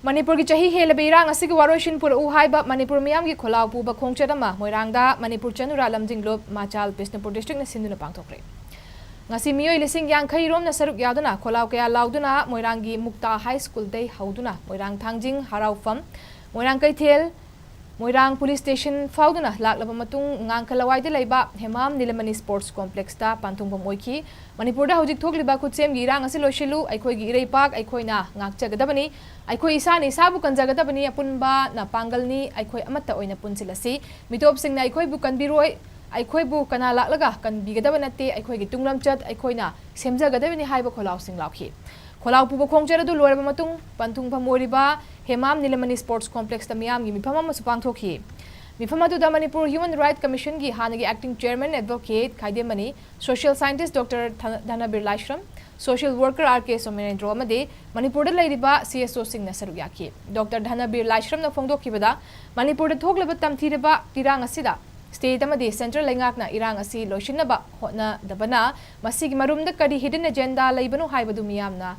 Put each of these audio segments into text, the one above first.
Manipur ki chahi hellaba erang asigi waroisin purak-u haiba Manipur Meeyam ki Khollo Puba Khongchat ama Moirang da Manipur Senduna MACHALL Manipur district na Senduna Pangthokkhre. Ngasi miyoi lising yang khairom na saruk yaduna Khollo kaya lauduna Moirang gi Mukta High School dei hauduna Moirang thangjing haraufam Moirang kaithel Moirang Police Station fauduna laklaba matung ngang khalawai de leiba Hemam Nilamani Sports Complex ta panthungpam oiki Manipur da hojik thokliba kutsem gi irang asi loishilu aikhoi gi ireipak aikhoina ngakchagadabani aikhoi isani sabu kanjagadabani apunba na pangalni aikhoi amatta oina punsilasi mitop singna aikhoi bu kanbiroi aikhoi bu kana laklaga kanbigadabanatte aikhoi gi tunglamchat aikhoina semjagadabani haiba Khollo sing laukhi Khollo Puba Khongchat adu loiraba matung panthungpam oriba Hemam Nilamani Sports Complex ta Meeyam gi mifam ama supangthokhi mifam adu da Manipur Human Rights Commission gi hanagi acting chairman advocate Khaidemani social scientist Dr. Dhanabir Laishram social worker RK Somenendro amade Manipur da leiriba CSO sing na saruk yakhi Dr. Dhanabir Laishram na phongdokhibada Manipur da thoklaba tamthireba irang asida state amade central lengak na irang asi loishinaba hotna dabana masigi marumda kadi hidden agenda leibanu haibadu Meeyam na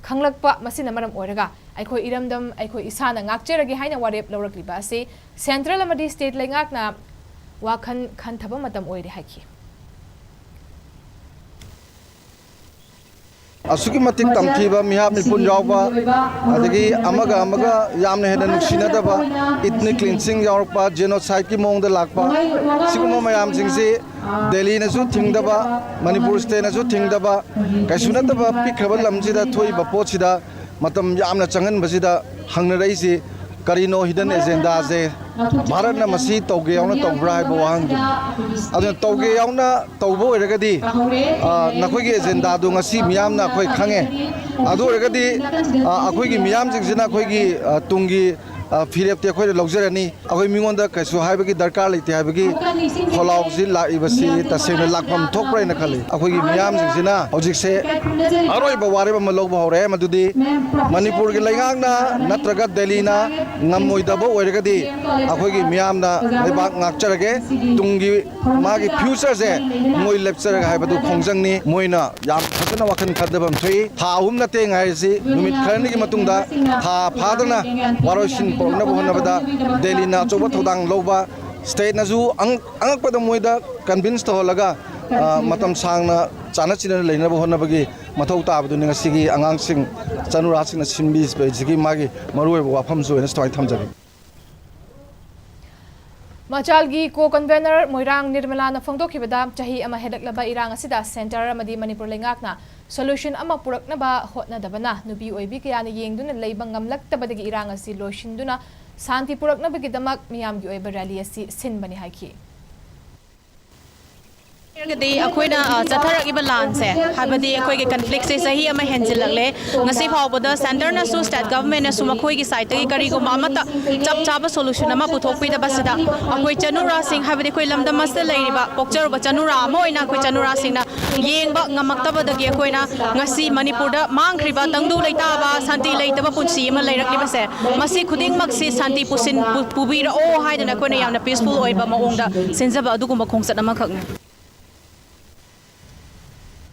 Khanglakpa masina maram oiraga aikhoi iramdam aikhoi isana ngakcherage haina warep lawrakliba ase central amadi state lengak na wakhan khanthaba matam oire haiki Asuki matik tamthiba mihap nipun yawba adagi amaga yamne hena nuksinadaba ethnic cleansing yawpa genocide ki mongda lakpa sikuma mayam singse Delhi nasu thingdaba Manipur state nasu thingdaba kaisunataba pikraba lamjida thoiba pochida matam yamna changan basida hangna raisi karino hidden agenda je Bharat na masi tauge yauna taubra haiba wahang aduna tauge yauna taubo oiragadi nakhoi gi agenda du ngasi Meeyam na khoi khange adu oiragadi akhoi gi Meeyam jingsina khoi gi tungi फिरेप्ते अखोई लौजरनी अखोई मिंगोंदा कैसु हाइबगी दरकार लेते हाइबगी Khollo जी लाइबसी तसेंग लाखम थोकप्राइन खली अखोई Meeyam जिना हौजिक से अरोई बवारे बम लौब हौरे मदुदी मणिपुर के लैंगांगना नत्रगा दिल्ली ना ngमोइदबो ओइरगदी अखोई Meeyam ना लेबाक ngakचरगे तुंगी मागी फ्यूचर से मोइ लेक्चर हाइबदु खोंजंगनी मोइना याम फजना वखन खदबम थई था अहुम नते ngaisi नुमित खरनि की मतुंगदा था फादना वारोइसिन पोंगना बोहनबदा दिल्ली ना चोबा थोदांग लोबा स्टेट नाजु अंगपदा मोइदा कन्विंस तोलगा मतम सांगना चाना चिना लेना बोहनबगी मथौ ताबदु निंगसिगी अंगांसिंग चनुरासिंग सिंबीस बेजिगी मागी मरुय वाफम join स्टोय थमजगी Machal gi co-convener Moirang Nirmala na phongdokhibada chahi ama hedaklaba irang asida center amadi Manipur lengakna solution ama purakna ba hotna dabana nubi oibi kayana yengduna leiba ngamlaktabadagi irang asi loishinduna santi purakna bagidamak Meeyam gi oiba rally asi sinbani haiki गदी अखोइना चथरगिब लानसे हाबदी अखोइगे conflict से सही अमा हेंजिल लगले ngasi फावबदा centre ना सु state government ना सु मखोइगी side तगी करिगो मामता चप चाबा सोल्यूशन अमा पुथोकपिदा बसदा अखोइ चनुरा सिंह हाबदी खोइ लमदम मस्त लेरिबा पोक्चरबा चनुरा अमा ओइना अखोइ चनुरा सिंह ना येंगबा ngamaktabadagi अखोइना ngasi मणिपुर दा मांगख्रिबा तंगदु लेताबा शांति लेतबा पुंसी अमा लेरक्लिबसे मसी खुदिंग मक्सी शांति पुसिन पुबीरा ओ हाइदना अखोइना यामना पीसफुल ओइबा मओंगदा सेंजबा अदुगुम्बा खोंगचत अमा खगने